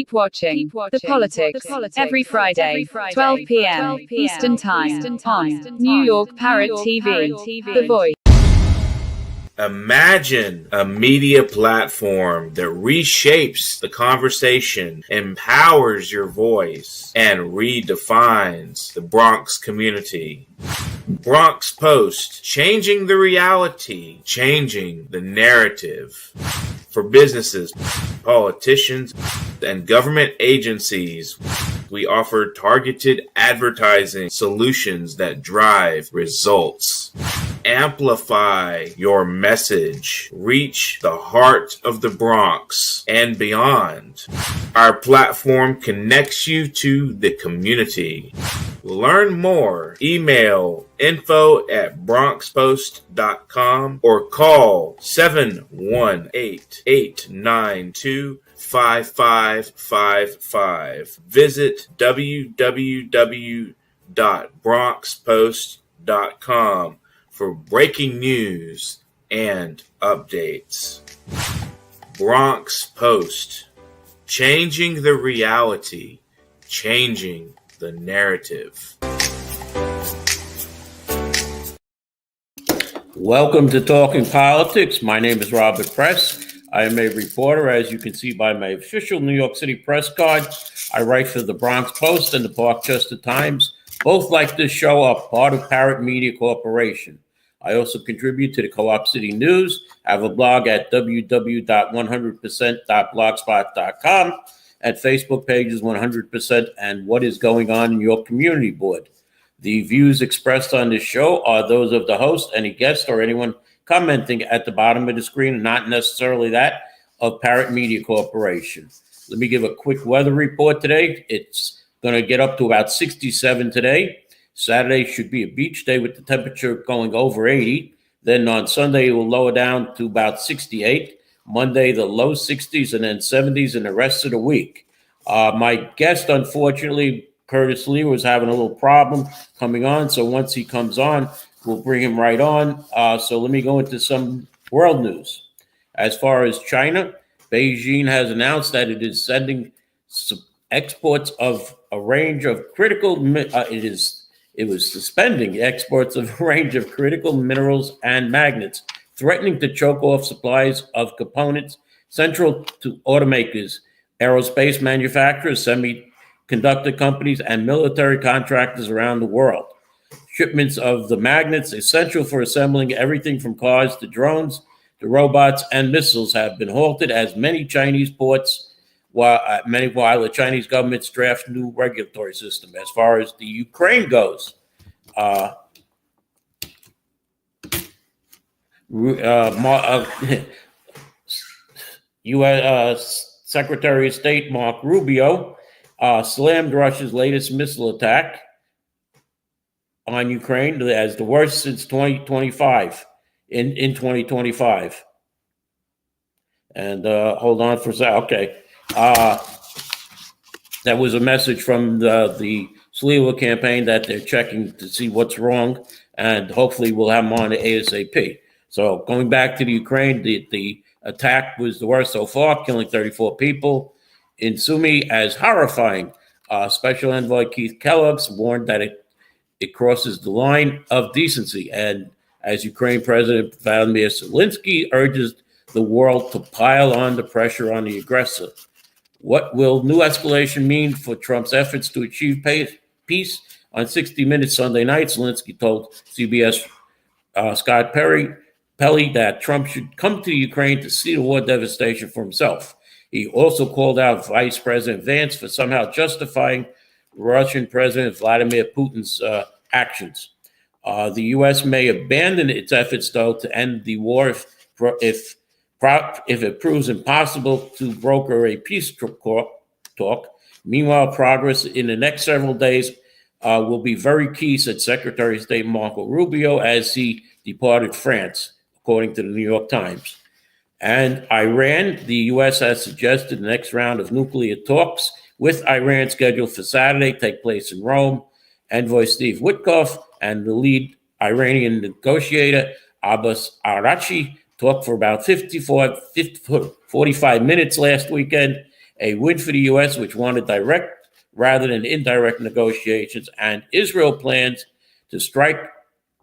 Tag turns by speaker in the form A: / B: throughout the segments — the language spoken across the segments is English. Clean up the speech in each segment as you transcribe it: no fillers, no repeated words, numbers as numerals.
A: Keep watching The Politics every Friday, 12 p.m. Eastern Time on New York Parrot TV, The Voice.
B: Imagine a media platform that reshapes the conversation, empowers your voice, and redefines the Bronx community. Bronx Post, changing the reality, changing the narrative. For businesses, politicians, and government agencies, we offer targeted advertising solutions that drive results. Amplify your message. Reach the heart of the Bronx and beyond. Our platform connects you to the community. Learn more. Email info@bronxpost.com or call 718-892-5555. Visit www.bronxpost.com for breaking news and updates. Bronx Post, changing the reality, changing the narrative.
C: Welcome to Talking Politics. My name is Robert Press. I am a reporter, as you can see by my official New York City press card. I write for the Bronx Post and the Parkchester Times. Both, like this show, are part of Parrot Media Corporation. I also contribute to the Co-op City News. I have a blog at www.100%.blogspot.com, and Facebook pages 100% and What is Going On in Your Community Board. The views expressed on this show are those of the host, any guest, or anyone commenting at the bottom of the screen, not necessarily that of Parrot Media Corporation. Let me give a quick weather report today. It's going to get up to about 67 today. Saturday should be a beach day with the temperature going over 80. Then on Sunday, it will lower down to about 68. Monday, the low 60s and then 70s in the rest of the week. My guest, unfortunately, Curtis Lee, was having a little problem coming on. So once he comes on, we'll bring him right on. So let me go into some world news. As far as China, Beijing has announced that it is sending exports of a range of critical, it was suspending exports of a range of critical minerals and magnets, threatening to choke off supplies of components central to automakers, aerospace manufacturers, semiconductor companies, and military contractors around the world. Shipments of the magnets, essential for assembling everything from cars to drones to robots and missiles, have been halted as many Chinese ports, while the Chinese government drafts new regulatory system. As far as the Ukraine goes, U.S. Secretary of State Mark Rubio slammed Russia's latest missile attack on Ukraine as the worst since 2025, in 2025. And hold on for a second. Okay. That was a message from the Silwa campaign that they're checking to see what's wrong, and hopefully we'll have them on ASAP. So going back to the Ukraine, the attack was the worst so far, killing 34 people. In Sumy, as horrifying, Special Envoy Keith Kellogg's warned that it crosses the line of decency. And as Ukraine President Vladimir Zelensky urges the world to pile on the pressure on the aggressor. What will new escalation mean for Trump's efforts to achieve peace? On 60 Minutes Sunday night, Zelensky told CBS Scott Pelley that Trump should come to Ukraine to see the war devastation for himself. He also called out Vice President Vance for somehow justifying Russian President Vladimir Putin's actions. The U.S. may abandon its efforts, though, to end the war if it proves impossible to broker a peace talk. Meanwhile, progress in the next several days will be very key, said Secretary of State Marco Rubio as he departed France, according to the New York Times. And Iran, the U.S. has suggested the next round of nuclear talks with Iran scheduled for Saturday take place in Rome. Envoy Steve Witkoff and the lead Iranian negotiator Abbas Araghchi talked for about 45 minutes last weekend a win for the U.S., which wanted direct rather than indirect negotiations, and Israel plans to strike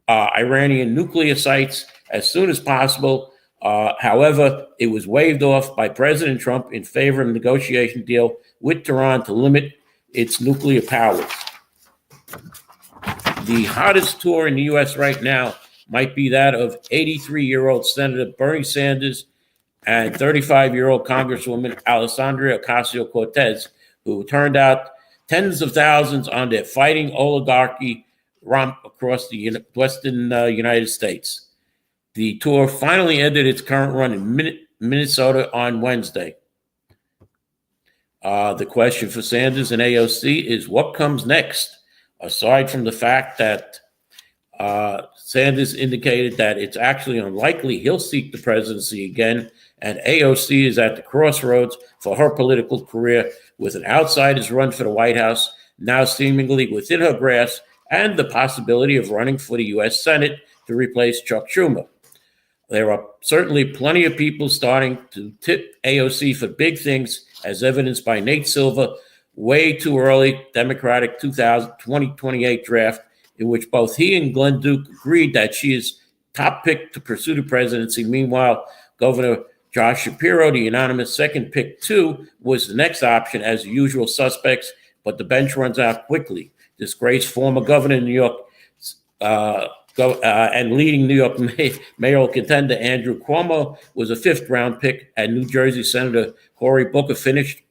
C: Iranian nuclear sites as soon as possible. However, it was waved off by President Trump in favor of a negotiation deal with Tehran to limit its nuclear powers. The hottest tour in the U.S. right now might be that of 83-year-old Senator Bernie Sanders and 35-year-old Congresswoman Alexandria Ocasio-Cortez, who turned out tens of thousands on their fighting oligarchy romp across the western United States. The tour finally ended its current run in Minnesota on Wednesday. The question for Sanders and AOC is what comes next? Aside from the fact that Sanders indicated that it's actually unlikely he'll seek the presidency again, and AOC is at the crossroads for her political career with an outsider's run for the White House now seemingly within her grasp and the possibility of running for the U.S. Senate to replace Chuck Schumer. There are certainly plenty of people starting to tip AOC for big things, as evidenced by Nate Silva, way too early Democratic 2028 draft, in which both he and Glenn Duke agreed that she is top pick to pursue the presidency. Meanwhile, Governor Josh Shapiro, the unanimous second pick too, was the next option as the usual suspects, but the bench runs out quickly. Disgraced former governor of New York and leading New York mayoral contender Andrew Cuomo was a fifth-round pick, and New Jersey Senator Cory Booker finished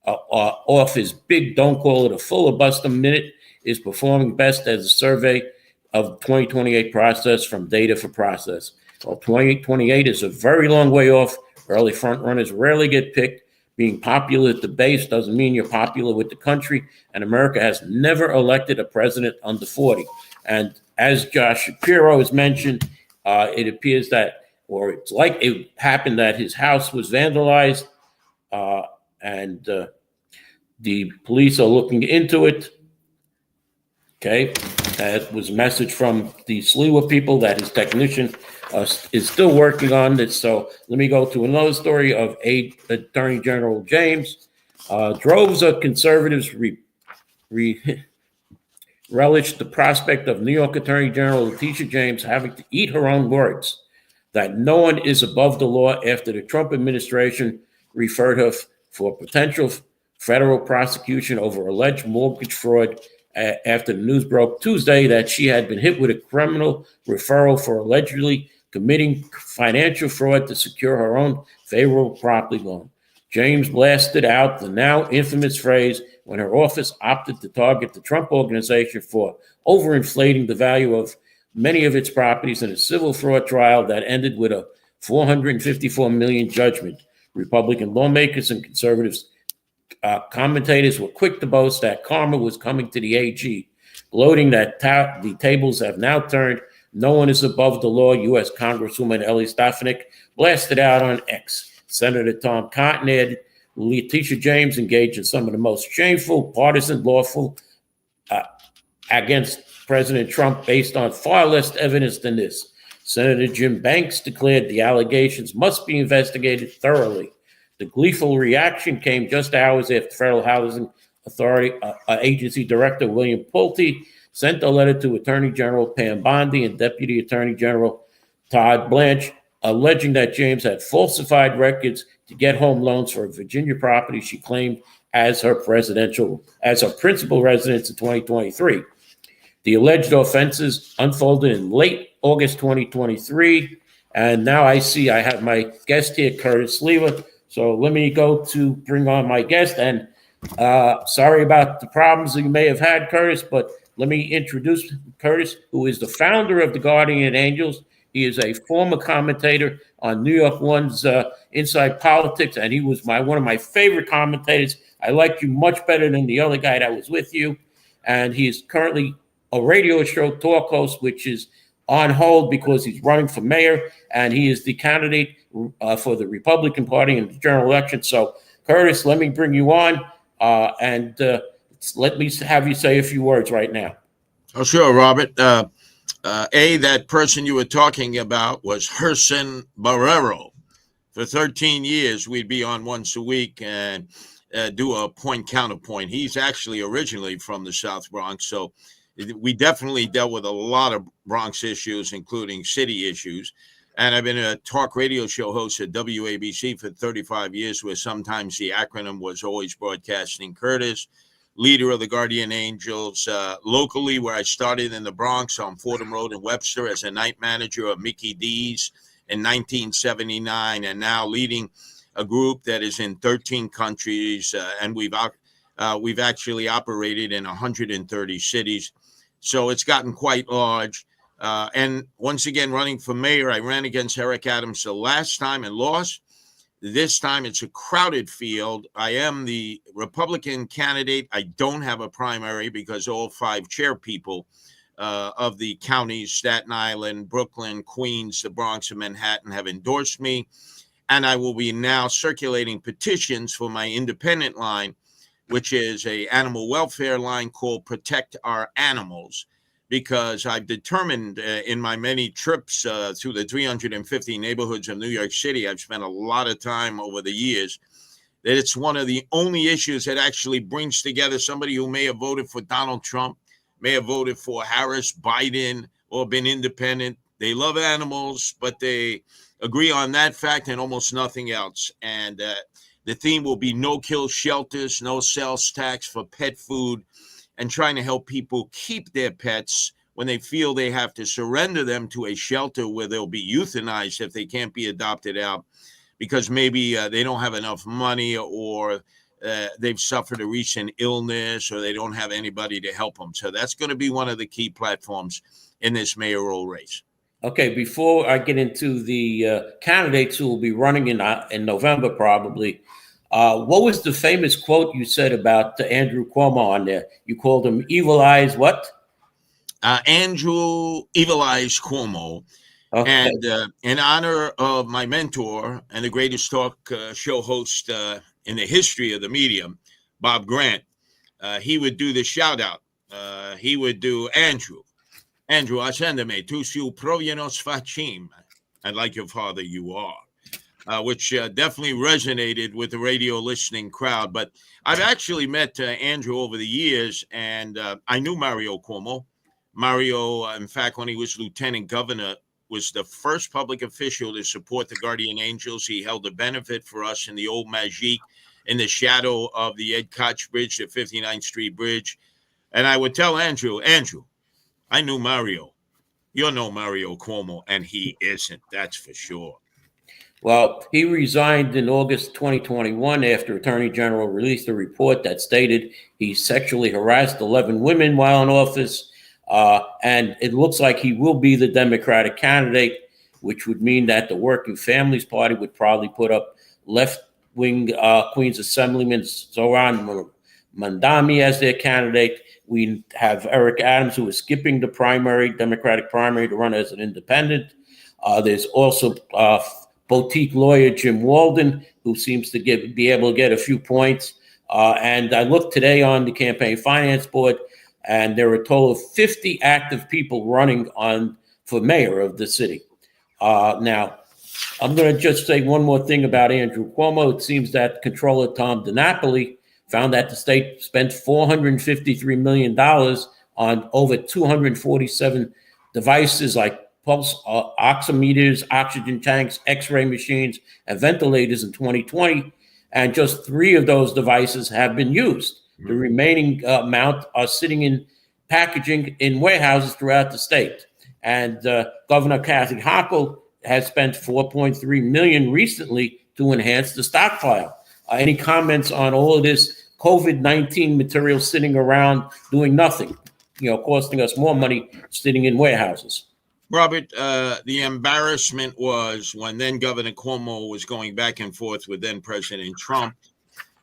C: off his big don't call it a filibuster minute, is performing best as a survey of 2028 process from Data for Process. Well, 2028 is a very long way off. Early frontrunners rarely get picked. Being popular at the base doesn't mean you're popular with the country, and America has never elected a president under 40. And as Josh Shapiro has mentioned, it appears that, or it's like it happened that his house was vandalized, and the police are looking into it. Okay, that was a message from the Silwa people that his technician is still working on this. So let me go to another story of Attorney General James. Droves of conservatives relished the prospect of New York Attorney General Letitia James having to eat her own words, that no one is above the law after the Trump administration referred her for potential federal prosecution over alleged mortgage fraud after the news broke Tuesday that she had been hit with a criminal referral for allegedly committing financial fraud to secure her own favorable property loan. James blasted out the now infamous phrase when her office opted to target the Trump organization for overinflating the value of many of its properties in a civil fraud trial that ended with a $454 million judgment. Republican lawmakers and conservatives commentators were quick to boast that karma was coming to the AG, gloating that the tables have now turned. No one is above the law. U.S. Congresswoman Ellie Stefanik blasted out on X. Senator Tom Cotton added, Letitia James engaged in some of the most shameful, partisan, lawful against President Trump based on far less evidence than this. Senator Jim Banks declared the allegations must be investigated thoroughly. The gleeful reaction came just hours after Federal Housing Authority Agency Director William Pulte sent a letter to Attorney General Pam Bondi and Deputy Attorney General Todd Blanche, alleging that James had falsified records to get home loans for a Virginia property she claimed as her principal residence in 2023. The alleged offenses unfolded in late August 2023, and now I have my guest here, Curtis Silwa. So let me go to bring on my guest, and sorry about the problems that you may have had, Curtis, but let me introduce Curtis, who is the founder of the Guardian Angels. He is a former commentator on New York One's Inside Politics, and he was one of my favorite commentators. I like you much better than the other guy that was with you, and he is currently a radio show talk host, which is on hold because he's running for mayor, and he is the candidate for the Republican Party in the general election. So, Curtis, let me bring you on, and let me have you say a few words right now.
D: Oh, sure, Robert. That person you were talking about was Herson Barrero. For 13 years, we'd be on once a week, and do a point counterpoint. He's actually originally from the South Bronx, so we definitely dealt with a lot of Bronx issues, including city issues. And I've been a talk radio show host at WABC for 35 years, where sometimes the acronym was always Broadcasting Curtis, leader of the Guardian Angels, locally where I started in the Bronx on Fordham Road in Webster as a night manager of Mickey D's in 1979, and now leading a group that is in 13 countries, and we've actually operated in 130 cities. So it's gotten quite large. And once again, running for mayor, I ran against Eric Adams the last time and lost. This time it's a crowded field. I am the Republican candidate. I don't have a primary because all 5 chair people of the counties, Staten Island, Brooklyn, Queens, the Bronx, and Manhattan, have endorsed me. And I will be now circulating petitions for my independent line, which is an animal welfare line called Protect Our Animals, because I've determined in my many trips through the 350 neighborhoods of New York City, I've spent a lot of time over the years, that it's one of the only issues that actually brings together somebody who may have voted for Donald Trump, may have voted for Harris, Biden, or been independent. They love animals, but they agree on that fact and almost nothing else. And the theme will be no-kill shelters, no sales tax for pet food, and trying to help people keep their pets when they feel they have to surrender them to a shelter where they'll be euthanized if they can't be adopted out because maybe they don't have enough money, or they've suffered a recent illness, or they don't have anybody to help them. So that's going to be one of the key platforms in this mayoral race.
C: Okay, before I get into the candidates who will be running in November probably, what was the famous quote you said about Andrew Cuomo on there? You called him Evil Eyes what?
D: Andrew Evil Eyes Cuomo. Okay. And in honor of my mentor and the greatest talk show host in the history of the medium, Bob Grant, he would do the shout out. He would do Andrew, ascendeme, tu su provianos facim, and like your father you are, which definitely resonated with the radio listening crowd. But I've actually met Andrew over the years, and I knew Mario Cuomo. Mario, in fact, when he was lieutenant governor, was the first public official to support the Guardian Angels. He held a benefit for us in the old Magique in the shadow of the Ed Koch Bridge, the 59th Street Bridge. And I would tell Andrew, I knew Mario. You're no Mario Cuomo, and he isn't, that's for sure.
C: Well, he resigned in August 2021 after Attorney General released a report that stated he sexually harassed 11 women while in office. And it looks like he will be the Democratic candidate, which would mean that the Working Families Party would probably put up left-wing Queens Assemblyman Zoran Mandami as their candidate. We have Eric Adams, who is skipping the Democratic primary, to run as an independent. There's also boutique lawyer Jim Walden, who seems to be able to get a few points. And I looked today on the campaign finance board, and there are a total of 50 active people running for mayor of the city. Now, I'm going to just say one more thing about Andrew Cuomo. It seems that Comptroller Tom DiNapoli found that the state spent $453 million on over 247 devices like pulse oximeters, oxygen tanks, X-ray machines, and ventilators in 2020, and just 3 of those devices have been used. The remaining amount are sitting in packaging in warehouses throughout the state. And Governor Kathy Hochul has spent $4.3 million recently to enhance the stockpile. Any comments on all of this COVID-19 material sitting around doing nothing, costing us more money sitting in warehouses?
D: Robert, the embarrassment was when then Governor Cuomo was going back and forth with then President Trump.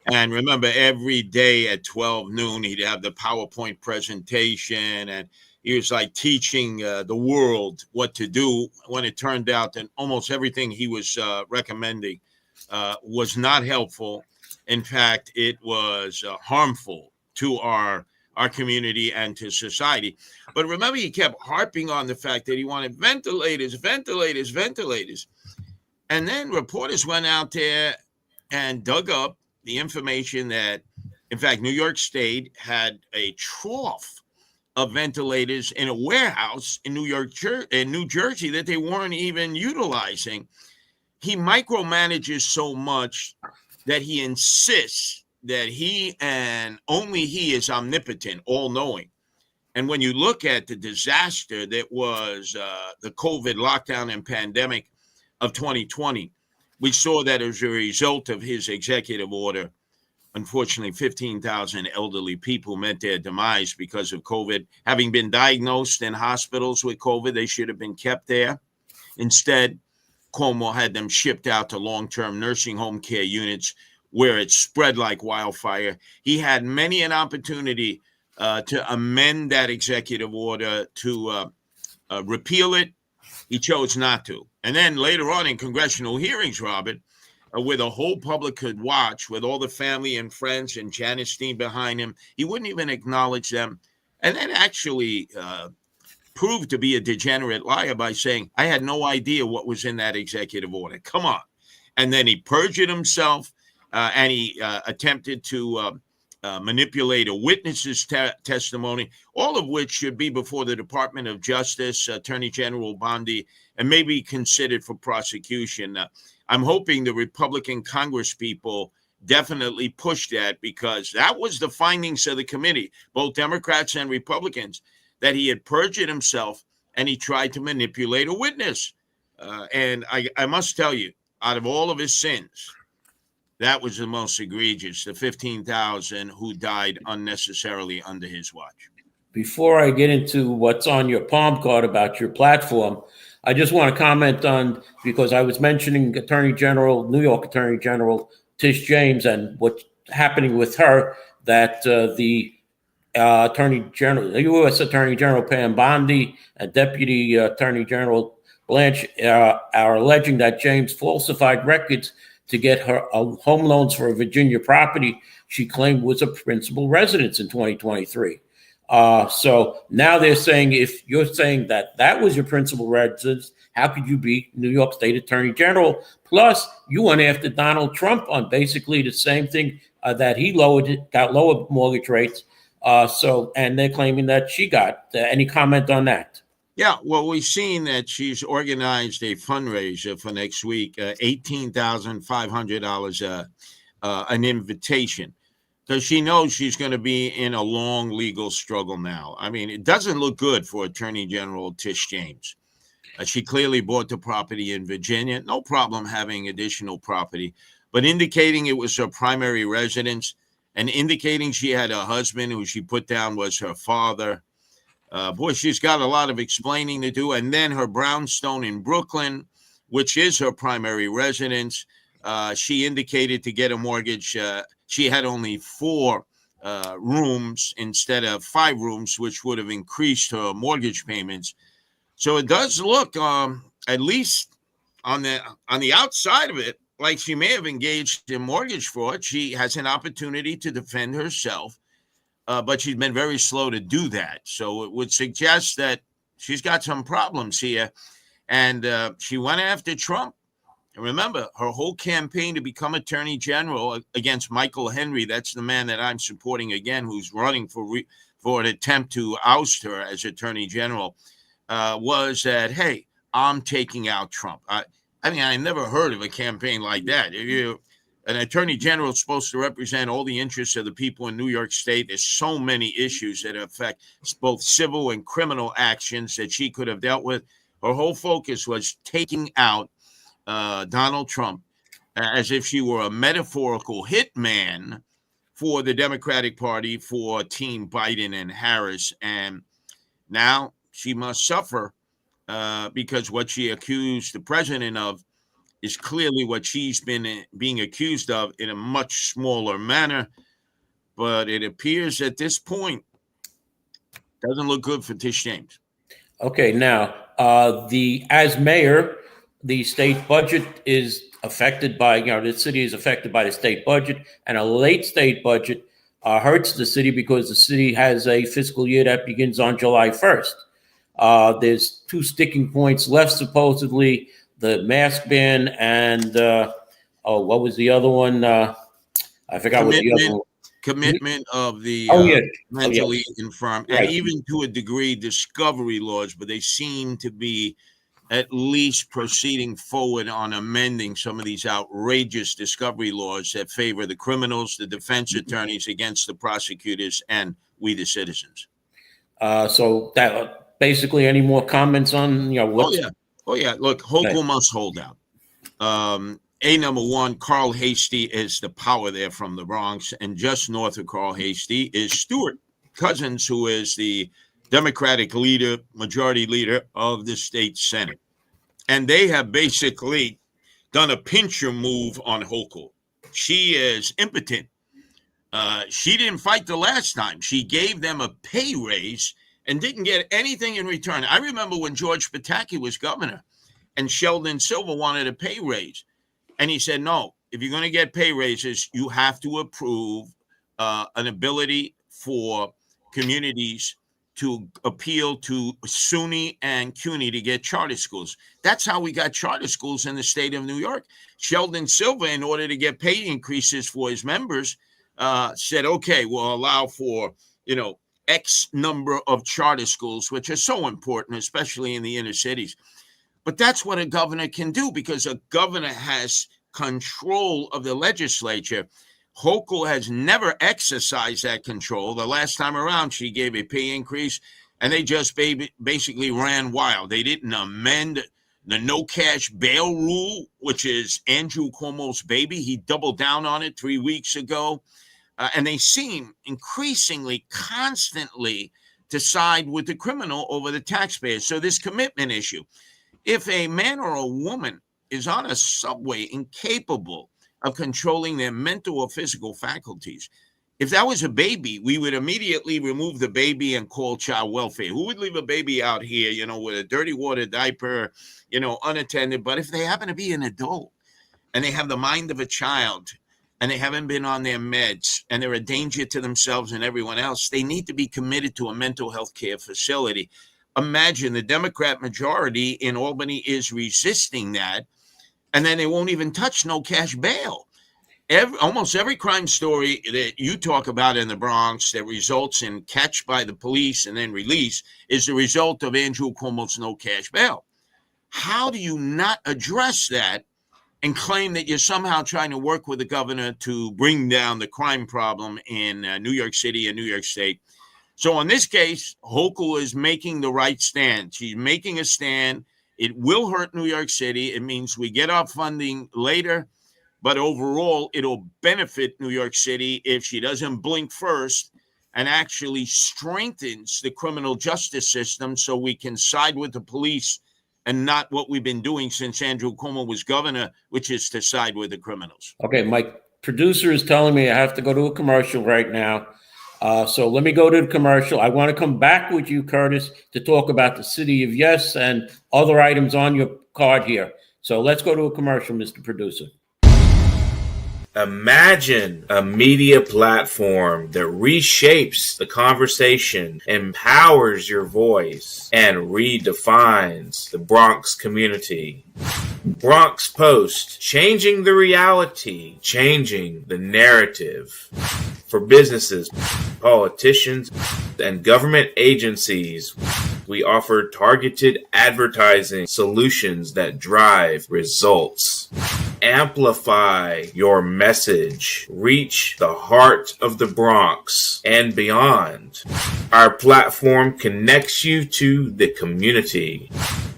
D: And remember, every day at 12 noon, he'd have the PowerPoint presentation, and he was like teaching the world what to do, when it turned out that almost everything he was recommending was not helpful. In fact, it was harmful to our community and to society. But remember, he kept harping on the fact that he wanted ventilators. And then reporters went out there and dug up the information that, in fact, New York State had a trough of ventilators in a warehouse in New Jersey that they weren't even utilizing. He micromanages so much that he insists that he and only he is omnipotent, all-knowing. And when you look at the disaster that was the COVID lockdown and pandemic of 2020, we saw that as a result of his executive order, unfortunately, 15,000 elderly people met their demise because of COVID. Having been diagnosed in hospitals with COVID, they should have been kept there. Instead, Cuomo had them shipped out to long-term nursing home care units where it spread like wildfire. He had many an opportunity to amend that executive order, to repeal it. He chose not to. And then later on in congressional hearings, Robert, where the whole public could watch with all the family and friends and Janet Steen behind him, he wouldn't even acknowledge them. And then actually proved to be a degenerate liar by saying, I had no idea what was in that executive order. Come on. And then he perjured himself and he attempted to manipulate a witness's testimony, all of which should be before the Department of Justice, Attorney General Bondi, and maybe considered for prosecution. I'm hoping the Republican Congress people definitely push that, because that was the findings of the committee, both Democrats and Republicans, that he had perjured himself and he tried to manipulate a witness. And I must tell you, out of all of his sins, that was the most egregious, the 15,000 who died unnecessarily under his watch.
C: Before I get into what's on your palm card about your platform, I just want to comment on, because I was mentioning New York Attorney General Tish James and what's happening with her, that the U.S. Attorney General Pam Bondi and Deputy Attorney General Blanche are alleging that James falsified records to get her home loans for a Virginia property she claimed was a principal residence in 2023. So now they're saying, if you're saying that that was your principal residence, how could you be New York State Attorney General? Plus, you went after Donald Trump on basically the same thing, that he got lower mortgage rates. And they're claiming that she got. Any comment on that?
D: Yeah, well, we've seen that she's organized a fundraiser for next week, $18,500 an invitation. Because she knows she's going to be in a long legal struggle now. I mean, it doesn't look good for Attorney General Tish James. She clearly bought the property in Virginia. No problem having additional property, but indicating it was her primary residence and indicating she had a husband who she put down was her father. Boy, she's got a lot of explaining to do. And then her brownstone in Brooklyn, which is her primary residence, she indicated to get a mortgage. She had only 4 rooms instead of 5 rooms, which would have increased her mortgage payments. So it does look, at least on the outside of it, like she may have engaged in mortgage fraud. She has an opportunity to defend herself, but she's been very slow to do that. So it would suggest that she's got some problems here. And she went after Trump. And remember, her whole campaign to become Attorney General against Michael Henry, that's the man that I'm supporting again, who's running for an attempt to oust her as Attorney General, was that, hey, I'm taking out Trump. I mean, I never heard of a campaign like that. An Attorney General is supposed to represent all the interests of the people in New York State. There's so many issues that affect both civil and criminal actions that she could have dealt with. Her whole focus was taking out Donald Trump, as if she were a metaphorical hitman for the Democratic Party, for Team Biden and Harris. And now she must suffer because what she accused the president of is clearly what she's been being accused of in a much smaller manner. But it appears at this point doesn't look good for Tish James.
C: Okay, now as mayor, the state budget is affected by, the city is affected by the state budget, and a late state budget hurts the city because the city has a fiscal year that begins on July 1st. There's 2 sticking points left, supposedly, the mask ban and, what was the other one? I forgot what the other one.
D: Commitment of the mentally infirm, and even to a degree, discovery laws, but they seem to be at least proceeding forward on amending some of these outrageous discovery laws that favor the criminals, the defense attorneys against the prosecutors, and we the citizens.
C: So that basically, any more comments on what?
D: Oh yeah. Look, Hochul must hold out. Number one, Carl Hastie is the power there from the Bronx, and just north of Carl Hastie is Stuart Cousins, who is the Democratic leader, majority leader of the state Senate. And they have basically done a pincher move on Hochul. She is impotent. She didn't fight the last time. She gave them a pay raise and didn't get anything in return. I remember when George Pataki was governor and Sheldon Silva wanted a pay raise. And he said, no, if you're going to get pay raises, you have to approve an ability for communities to appeal to SUNY and CUNY to get charter schools. That's how we got charter schools in the state of New York. Sheldon Silva, in order to get pay increases for his members, said, okay, we'll allow for, X number of charter schools, which are so important, especially in the inner cities. But that's what a governor can do, because a governor has control of the legislature. Hochul has never exercised that control. The last time around, she gave a pay increase, and they just basically ran wild. They didn't amend the no cash bail rule, which is Andrew Cuomo's baby. He doubled down on it 3 weeks ago. And they seem increasingly, constantly to side with the criminal over the taxpayers. So this commitment issue, if a man or a woman is on a subway incapable of controlling their mental or physical faculties, if that was a baby, we would immediately remove the baby and call child welfare. Who would leave a baby out here, with a dirty water diaper, unattended? But if they happen to be an adult and they have the mind of a child and they haven't been on their meds and they're a danger to themselves and everyone else, they need to be committed to a mental health care facility. Imagine the Democrat majority in Albany is resisting that, and then they won't even touch no cash bail. Almost every crime story that you talk about in the Bronx that results in catch by the police and then release is the result of Andrew Cuomo's no cash bail. How do you not address that and claim that you're somehow trying to work with the governor to bring down the crime problem in New York City and New York State? So in this case, Hochul is making the right stand. She's making a stand. It will hurt New York City. It means we get our funding later, but overall, it'll benefit New York City if she doesn't blink first and actually strengthens the criminal justice system so we can side with the police and not what we've been doing since Andrew Cuomo was governor, which is to side with the criminals.
C: Okay, my producer is telling me I have to go to a commercial right now. So let me go to the commercial. I want to come back with you, Curtis, to talk about the city of Yes and other items on your card here. So let's go to a commercial, Mr. Producer.
B: Imagine a media platform that reshapes the conversation, empowers your voice, and redefines the Bronx community. Bronx Post, changing the reality, changing the narrative. For businesses, politicians, and government agencies, we offer targeted advertising solutions that drive results. Amplify your message. Reach the heart of the Bronx and beyond. Our platform connects you to the community.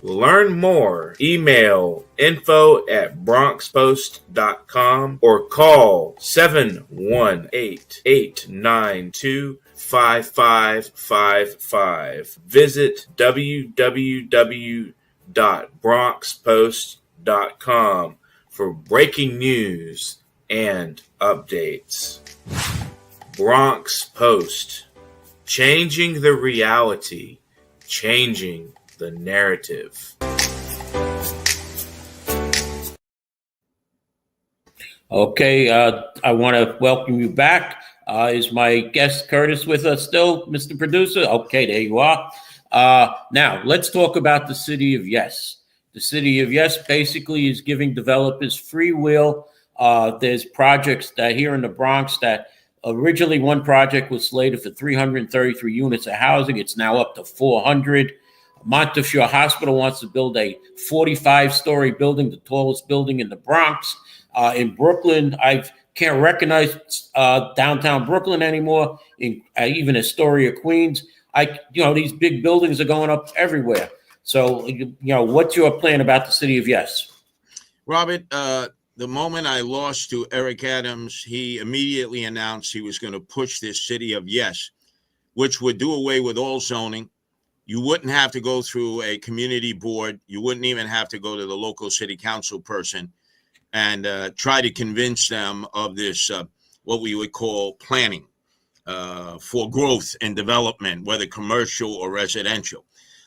B: Learn more. Email info@bronxpost.com or call 718-892-5555. Visit www.bronxpost.com for breaking news and updates. Bronx Post, changing the reality, changing the narrative.
C: Okay, I want to welcome you back. Is my guest Curtis with us still, Mr. Producer? Okay, there you are. Now, let's talk about the City of Yes. The City of Yes basically is giving developers free will There's projects that here in the Bronx that originally one project was slated for 333 units of housing. It's now up to 400. Montefiore Hospital wants to build a 45-story building, the tallest building in the Bronx. In Brooklyn, I can't recognize downtown Brooklyn anymore. Even Astoria, Queens. These big buildings are going up everywhere. So, what's your plan about the city of Yes?
D: Robert, the moment I lost to Eric Adams, he immediately announced he was going to push this city of Yes, which would do away with all zoning. You wouldn't have to go through a community board. You wouldn't even have to go to the local city council person and try to convince them of this, what we would call planning for growth and development, whether commercial or residential.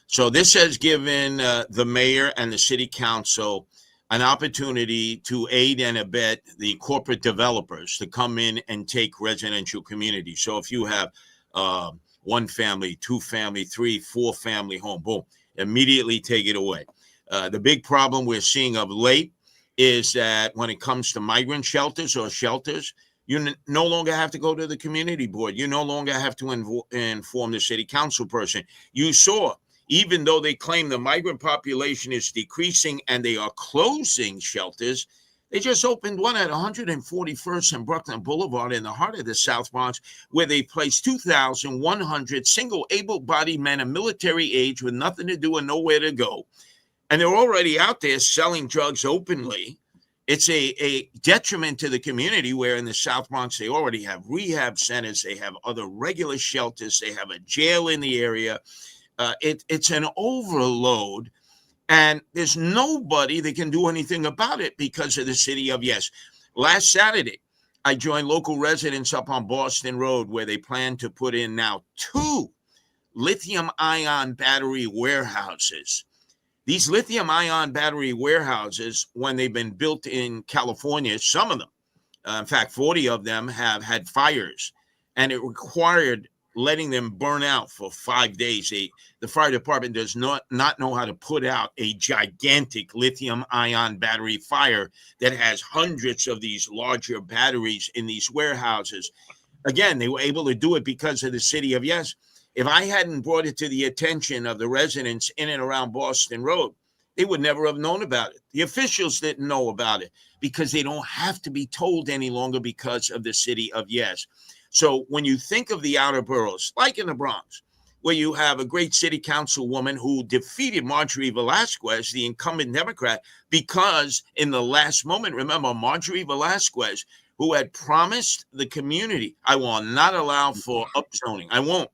D: So this has given the mayor and the city council an opportunity to aid and abet the corporate developers to come in and take residential communities. So if you have 1 family, 2 family, 3, 4 family home, boom, immediately take it away. The big problem we're seeing of late is that when it comes to migrant shelters or shelters, you no longer have to go to the community board. You no longer have to inform the city council person. You saw, even though they claim the migrant population is decreasing and they are closing shelters, they just opened one at 141st and Brooklyn Boulevard in the heart of the South Bronx, where they placed 2,100 single able-bodied men of military age with nothing to do and nowhere to go. And they're already out there selling drugs openly. It's a detriment to the community, where in the South Bronx, they already have rehab centers. They have other regular shelters. They have a jail in the area. It's an overload, and there's nobody that can do anything about it because of the city of Yes. Last Saturday, I joined local residents up on Boston Road, where they plan to put in now 2 lithium-ion battery warehouses. These lithium-ion battery warehouses, when they've been built in California, some of them, in fact, 40 of them have had fires, and it required letting them burn out for 5 days. The fire department does not know how to put out a gigantic lithium-ion battery fire that has hundreds of these larger batteries in these warehouses. Again, they were able to do it because of the city of Yes. If I hadn't brought it to the attention of the residents in and around Boston Road, they would never have known about it. The officials didn't know about it because they don't have to be told any longer because of the city of Yes. So when you think of the outer boroughs, like in the Bronx, where you have a great city councilwoman who defeated Marjorie Velasquez, the incumbent Democrat, because in the last moment, remember, Marjorie Velasquez, who had promised the community, I will not allow for upzoning. I won't.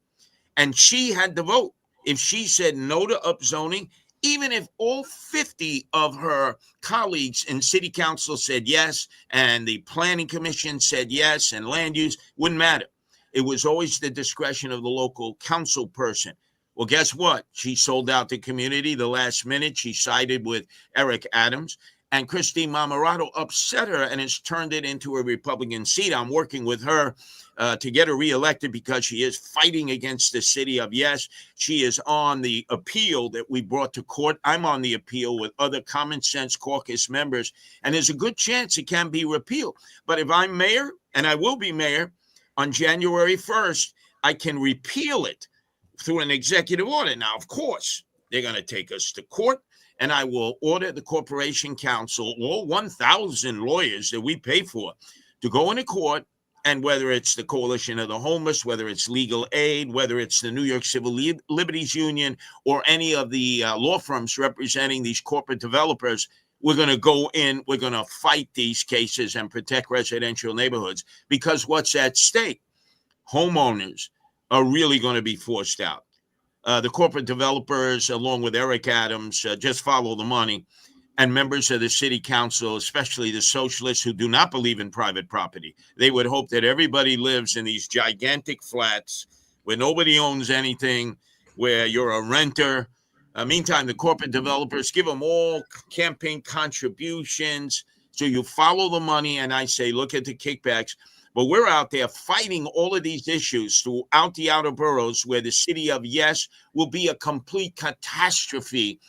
D: And she had to vote. If she said no to upzoning, even if all 50 of her colleagues in city council said yes, and the planning commission said yes, and land use, wouldn't matter. It was always the discretion of the local council person. Well, guess what? She sold out the community the last minute. She sided with Eric Adams, and Christine Marmorato upset her and has turned it into a Republican seat. I'm working with her to get her reelected because she is fighting against the city of Yes. She is on the appeal that we brought to court. I'm on the appeal with other Common Sense Caucus members, and there's a good chance it can be repealed. But if I'm mayor, and I will be mayor on January 1st, I can repeal it through an executive order. Now, of course, they're going to take us to court, and I will order the Corporation Council, all 1,000 lawyers that we pay for, to go into court. And whether it's the Coalition of the Homeless, whether it's Legal Aid, whether it's the New York Civil Liberties Union, or any of the law firms representing these corporate developers, we're going to go in, we're going to fight these cases and protect residential neighborhoods, because what's at stake? Homeowners are really going to be forced out. The corporate developers, along with Eric Adams, just follow the money. And members of the city council, especially the socialists who do not believe in private property, they would hope that everybody lives in these gigantic flats where nobody owns anything, where you're a renter. Meantime, the corporate developers give them all campaign contributions. So you follow the money, and I say, look at the kickbacks. But we're out there fighting all of these issues throughout the outer boroughs, where the city of Yes will be a complete catastrophe.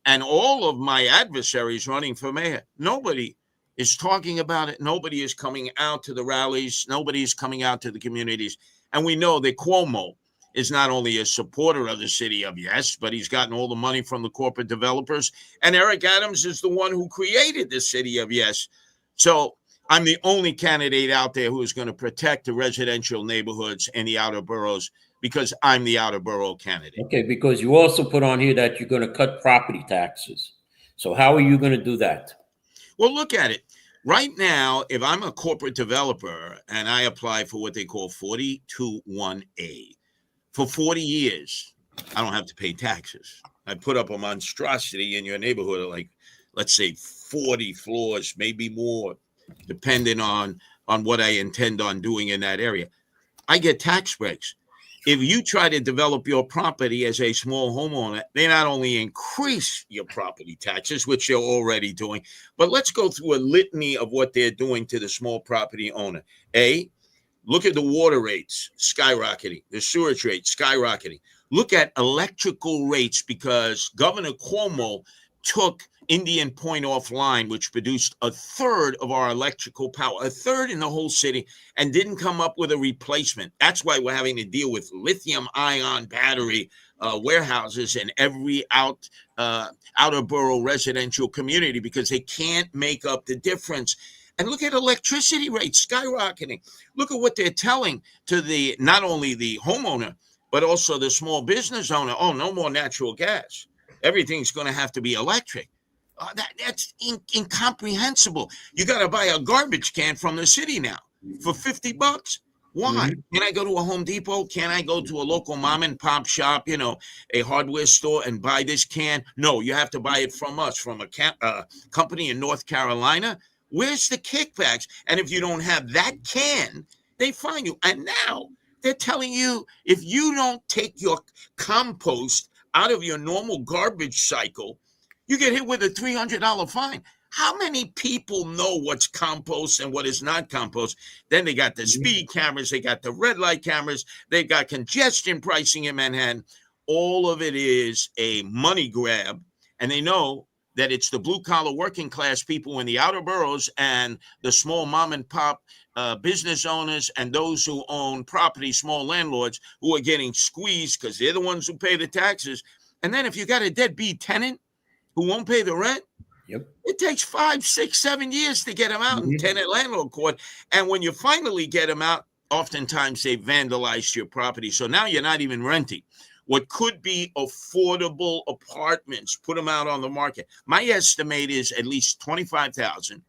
D: And all of my adversaries running for mayor, nobody is talking about it. Nobody is coming out to the rallies. Nobody is coming out to the communities. And we know that Cuomo is not only a supporter of the city of yes, but he's gotten all the money from the corporate developers. And Eric Adams is the one who created the city of yes. So I'm the only candidate out there who is going to protect the residential neighborhoods and the outer boroughs because I'm the outer borough candidate.
C: Okay, because you also put on here that you're going to cut property taxes. So how are you going to do that?
D: Well, look at it. Right now, if I'm a corporate developer and I apply for what they call 421A, for 40 years, I don't have to pay taxes. I put up a monstrosity in your neighborhood of like, let's say 40 floors, maybe more, depending on what I intend on doing in that area. I get tax breaks. If you try to develop your property as a small homeowner, they not only increase your property taxes, which they're already doing, but let's go through a litany of what they're doing to the small property owner. A, look at the water rates skyrocketing, the sewage rates skyrocketing. Look at electrical rates because Governor Cuomo took Indian Point offline, which produced a third of our electrical power, a third in the whole city, and didn't come up with a replacement. That's why we're having to deal with lithium-ion battery warehouses in every outer borough residential community because they can't make up the difference. And look at electricity rates skyrocketing. Look at what they're telling to the not only the homeowner, but also the small business owner. Oh, no more natural gas. Everything's going to have to be electric. That's incomprehensible. You got to buy a garbage can from the city now for $50. Why? Can I go to a Home Depot? Can I go to a local mom and pop shop, a hardware store and buy this can? No, you have to buy it from us, from a company in North Carolina. Where's the kickbacks? And if you don't have that can, they fine you. And now they're telling you if you don't take your compost out of your normal garbage cycle, you get hit with a $300 fine. How many people know what's compost and what is not compost? Then they got the speed cameras, they got the red light cameras, they got congestion pricing in Manhattan. All of it is a money grab, and they know that it's the blue-collar working class people in the outer boroughs and the small mom and pop business owners and those who own property, small landlords, who are getting squeezed because they're the ones who pay the taxes. And then if you got a deadbeat tenant who won't pay the rent, it takes 5, 6, 7 years to get them out in tenant landlord court. And when you finally get them out, oftentimes they vandalized your property. So now you're not even renting. What could be affordable apartments, put them out on the market. My estimate is at least $25,000.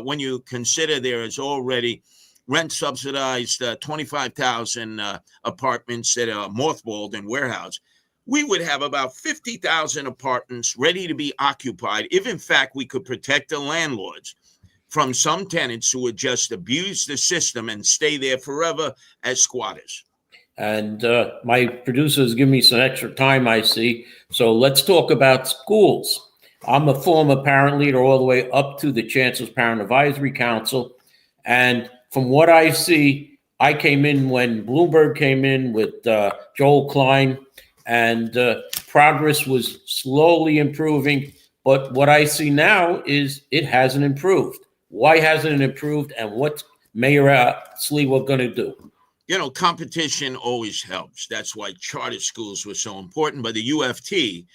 D: When you consider there is already rent subsidized 25,000 apartments that are mothballed and warehoused, we would have about 50,000 apartments ready to be occupied if, in fact, we could protect the landlords from some tenants who would just abuse the system and stay there forever as squatters.
C: And my producers give me some extra time, I see. So let's talk about schools. I'm a former parent leader all the way up to the Chancellor's Parent Advisory Council. And from what I see, I came in when Bloomberg came in with Joel Klein, and progress was slowly improving. But what I see now is it hasn't improved. Why hasn't it improved? And what's Mayor Silwa going to do?
D: Competition always helps. That's why charter schools were so important. But the UFT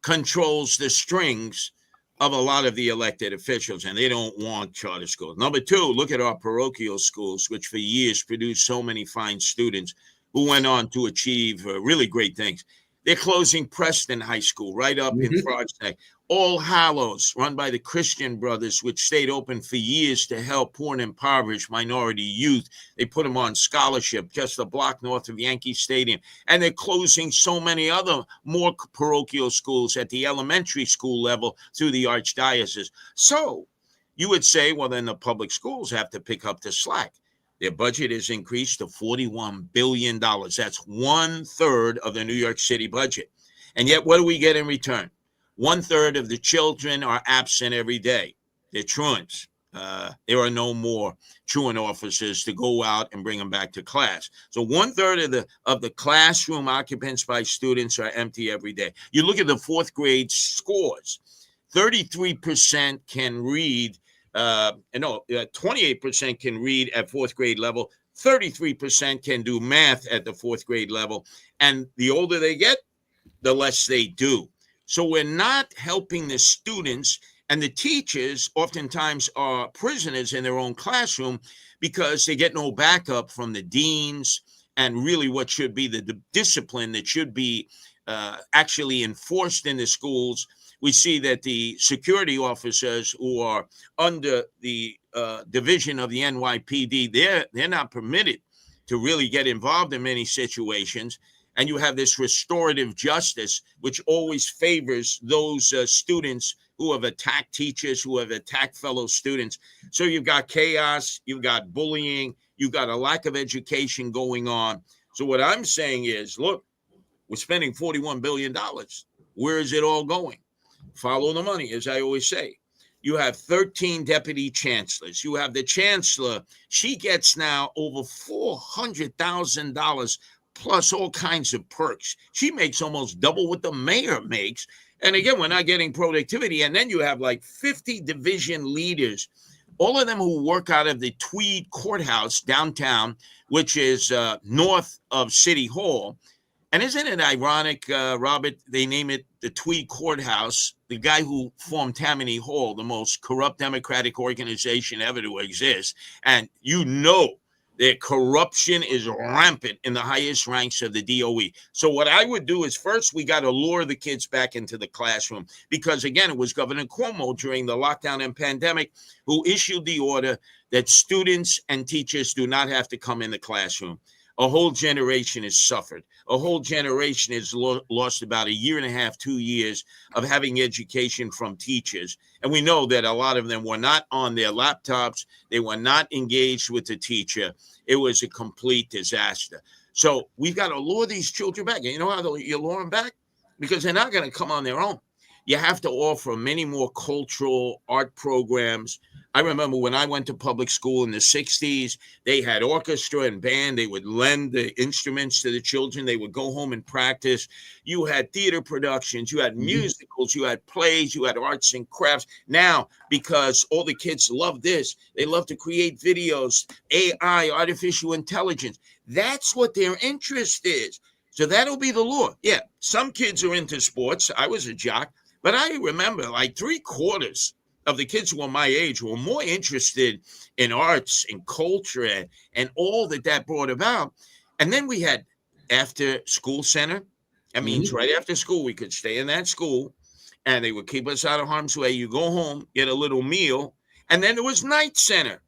D: controls the strings of a lot of the elected officials, and they don't want charter schools. Number two, look at our parochial schools, which for years produced so many fine students who went on to achieve really great things. They're closing Preston High School right up in Frog's Neck. All Hallows, run by the Christian Brothers, which stayed open for years to help poor and impoverished minority youth. They put them on scholarship just a block north of Yankee Stadium. And they're closing so many other more parochial schools at the elementary school level through the archdiocese. So you would say, well, then the public schools have to pick up the slack. Their budget is increased to $41 billion. That's 1/3 of the New York City budget. And yet, what do we get in return? 1/3 of the children are absent every day. They're truants. There are no more truant officers to go out and bring them back to class. So 1/3 of the classroom occupants by students are empty every day. You look at the fourth grade scores. 33% can read 28% can read at fourth grade level. 33% can do math at the fourth grade level. And the older they get, the less they do. So we're not helping the students, and the teachers oftentimes are prisoners in their own classroom because they get no backup from the deans and really what should be the discipline that should be actually enforced in the schools. We see that the security officers who are under the division of the NYPD, they're not permitted to really get involved in many situations. And you have this restorative justice, which always favors those students who have attacked teachers, who have attacked fellow students. So you've got chaos, you've got bullying, you've got a lack of education going on. So what I'm saying is, look, we're spending $41 billion. Where is it all going? Follow the money, as I always say. You have 13 deputy chancellors. You have the chancellor. She gets now over $400,000 plus all kinds of perks. She makes almost double what the mayor makes. And again, we're not getting productivity. And then you have like 50 division leaders, all of them who work out of the Tweed Courthouse downtown, which is north of City Hall. And isn't it ironic, Robert, they name it the Tweed Courthouse, the guy who formed Tammany Hall, the most corrupt Democratic organization ever to exist. And you know that corruption is rampant in the highest ranks of the DOE. So what I would do is first, we got to lure the kids back into the classroom because, again, it was Governor Cuomo during the lockdown and pandemic who issued the order that students and teachers do not have to come in the classroom. A whole generation has suffered. A whole generation has lost about a year and a half, 2 years of having education from teachers. And we know that a lot of them were not on their laptops. They were not engaged with the teacher. It was a complete disaster. So we've got to lure these children back. And you know how you lure them back? Because they're not going to come on their own. You have to offer many more cultural art programs. I remember when I went to public school in the 60s, they had orchestra and band. They would lend the instruments to the children. They would go home and practice. You had theater productions. You had musicals. You had plays. You had arts and crafts. Now, because all the kids love this, they love to create videos, AI, artificial intelligence. That's what their interest is. So that'll be the lure. Yeah, some kids are into sports. I was a jock. But I remember like 3/4 of the kids who were my age were more interested in arts and culture and all that brought about. And then we had after school center. That means right after school, we could stay in that school and they would keep us out of harm's way. You go home, get a little meal. And then there was night center.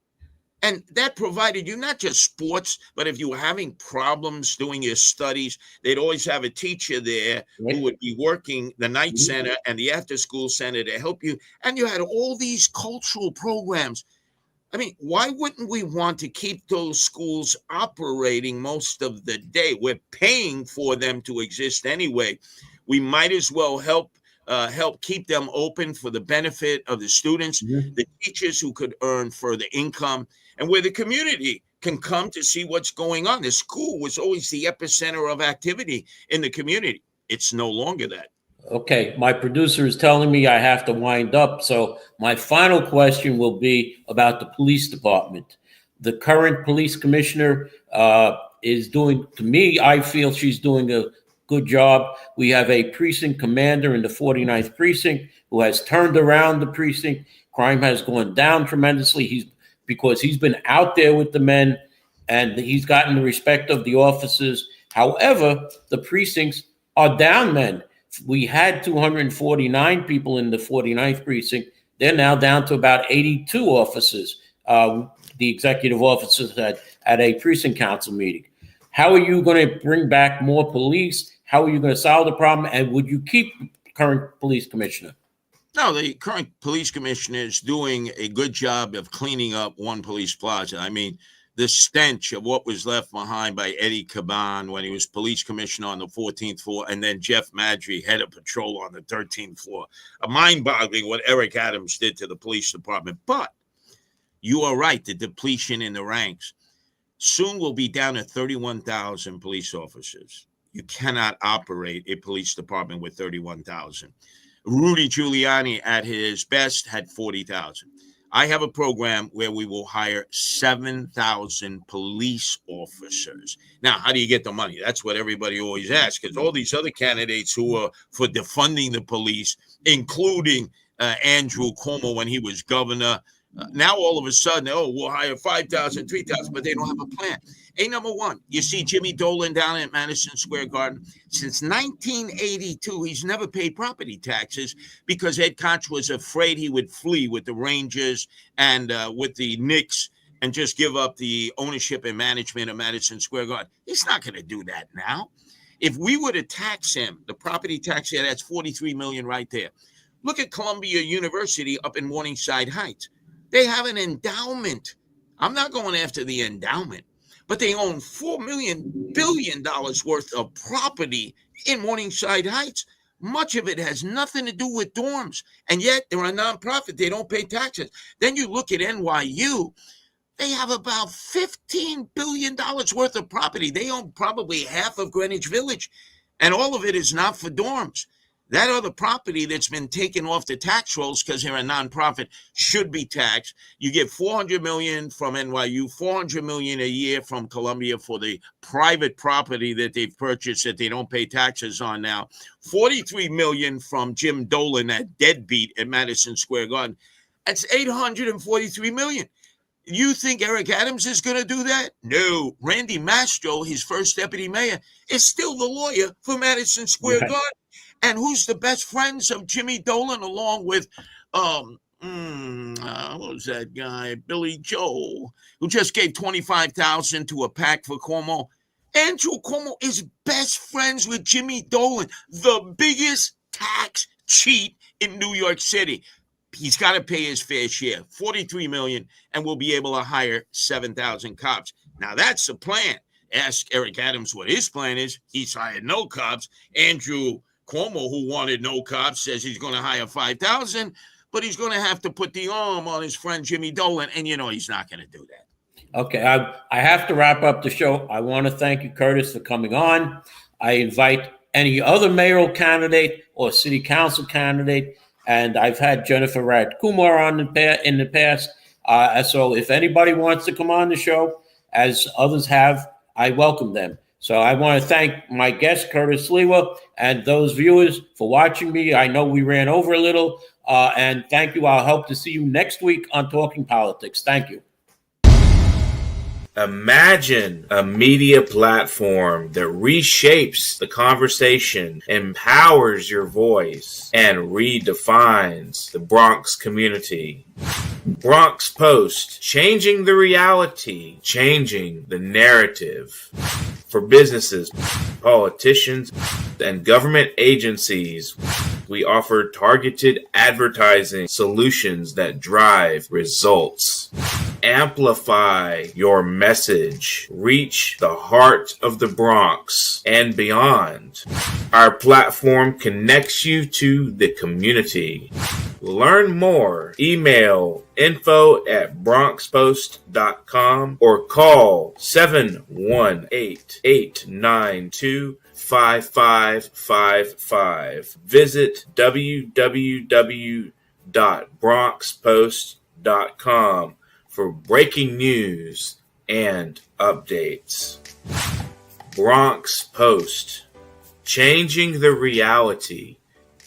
D: And that provided you not just sports, but if you were having problems doing your studies, they'd always have a teacher there who would be working the night center and the after school center to help you. And you had all these cultural programs. I mean, why wouldn't we want to keep those schools operating most of the day? We're paying for them to exist anyway. We might as well help keep them open for the benefit of the students, the teachers who could earn further income, and where the community can come to see what's going on. The school was always the epicenter of activity in the community. It's no longer that.
C: Okay, my producer is telling me I have to wind up. So my final question will be about the police department. The current police commissioner is doing, to me, I feel she's doing a good job. We have a precinct commander in the 49th precinct who has turned around the precinct. Crime has gone down tremendously. Because he's been out there with the men and he's gotten the respect of the officers. However, the precincts are down men. We had 249 people in the 49th precinct. They're now down to about 82 officers, the executive officers at a precinct council meeting. How are you going to bring back more police? How are you going to solve the problem? And would you keep the current police commissioner?
D: No, the current police commissioner is doing a good job of cleaning up One Police Plaza. I mean, the stench of what was left behind by Eddie Caban when he was police commissioner on the 14th floor, and then Jeff Madry, head of patrol on the 13th floor. Mind-boggling what Eric Adams did to the police department. But you are right, the depletion in the ranks. Soon we'll be down to 31,000 police officers. You cannot operate a police department with 31,000. Rudy Giuliani at his best had 40,000. I have a program where we will hire 7,000 police officers. Now, how do you get the money? That's what everybody always asks, because all these other candidates who are for defunding the police, including Andrew Cuomo when he was governor, now all of a sudden, we'll hire 5,000, 3,000, but they don't have a plan. Number one, you see Jimmy Dolan down at Madison Square Garden. Since 1982, he's never paid property taxes because Ed Koch was afraid he would flee with the Rangers and with the Knicks and just give up the ownership and management of Madison Square Garden. He's not going to do that now. If we were to tax him, the property tax there, that's $43 million right there. Look at Columbia University up in Morningside Heights. They have an endowment. I'm not going after the endowment, but they own $4 billion worth of property in Morningside Heights. Much of it has nothing to do with dorms, and yet they're a nonprofit. They don't pay taxes. Then you look at NYU. They have about $15 billion worth of property. They own probably half of Greenwich Village, and all of it is not for dorms. That other property that's been taken off the tax rolls because they're a nonprofit should be taxed. You get $400 million from NYU, $400 million a year from Columbia for the private property that they've purchased that they don't pay taxes on now. $43 million from Jim Dolan, that deadbeat at Madison Square Garden. That's $843 million. You think Eric Adams is going to do that? No. Randy Mastro, his first deputy mayor, is still the lawyer for Madison Square Garden. And who's the best friends of Jimmy Dolan, along with, what was that guy? Billy Joel, who just gave $25,000 to a PAC for Cuomo. Andrew Cuomo is best friends with Jimmy Dolan, the biggest tax cheat in New York City. He's got to pay his fair share, $43 million, and we'll be able to hire 7,000 cops. Now, that's the plan. Ask Eric Adams what his plan is. He's hired no cops. Andrew Cuomo, who wanted no cops, says he's going to hire 5,000, but he's going to have to put the arm on his friend Jimmy Dolan, and he's not going to do that.
C: Okay, I have to wrap up the show. I want to thank you, Curtis, for coming on. I invite any other mayoral candidate or city council candidate, and I've had Jennifer Radkumar on in the past. So if anybody wants to come on the show, as others have, I welcome them. So I want to thank my guest, Curtis Silwa, and those viewers for watching me. I know we ran over a little, and thank you. I'll hope to see you next week on Talking Politics. Thank you.
B: Imagine a media platform that reshapes the conversation, empowers your voice, and redefines the Bronx community. Bronx Post, changing the reality, changing the narrative. For businesses, politicians, and government agencies, we offer targeted advertising solutions that drive results. Amplify your message. Reach the heart of the Bronx and beyond. Our platform connects you to the community. Learn more. Email info@bronxpost.com or call 718-892-5555. Visit www.bronxpost.com for breaking news and updates. Bronx Post, changing the reality,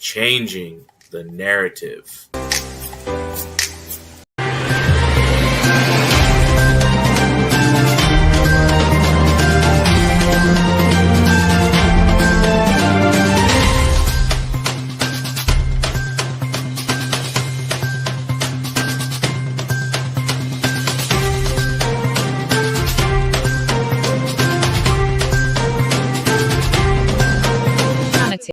B: changing the narrative.